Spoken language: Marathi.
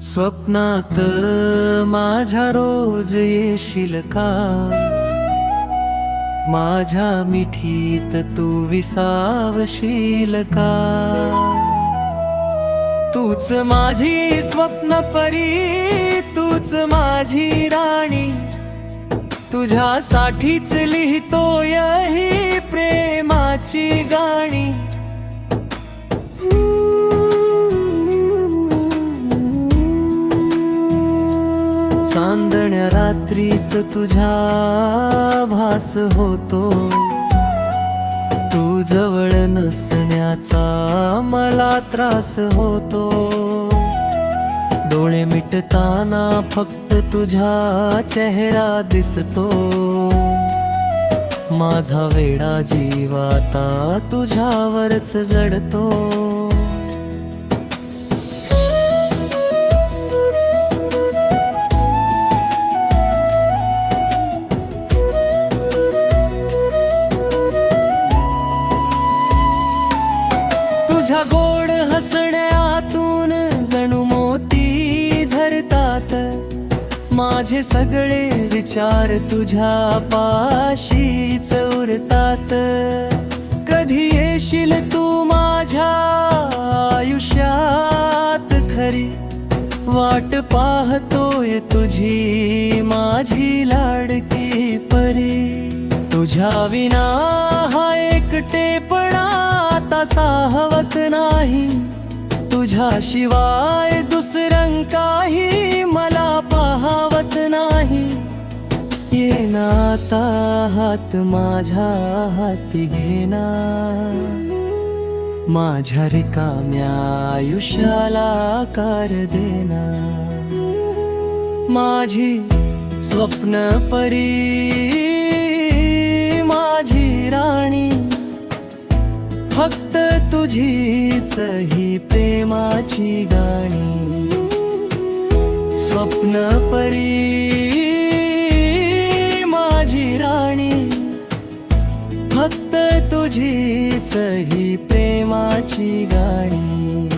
स्वप्नात माझ्या रोज येशील का? माझ्या मिठीत तू विसावशील का? तूच माझी स्वप्न परी, तूच माझी राणी, तुझ्यासाठीच लिहितोय ही प्रेमाची गाणी. चांदण्या रात्रीत तुझ्या भास होतो, तू जवळ नसण्याचा मला त्रास होतो. डोळे मिटताना फक्त तुझा चेहरा दिसतो, माझा वेडा जीव आता तुझ्यावरच जडतो. तुझ्या गोड हसण्यातून जणू मोती झरतात, माझे सगळे विचार तुझ्या पाशीच उरतात. कधी येशील तू माझ्या आयुष्यात खरी, वाट पाहतोय तुझी माझी लाडकी परी. तुझ्या विना हा एकटेपणा आता साहवत नाही, तुझ्याशिवाय दुसरं काही मला पाहावत नाही. ये ना आता हात माझ्या हाती घेना, माझ्या रिकाम्या आयुष्याला आकार देना. माझी स्वप्न परी, माझी राणी, फक्त तुझीच ही प्रेमाची गाणी. स्वप्न परी, माझी राणी, फक्त तुझीच ही प्रेमाची गाणी.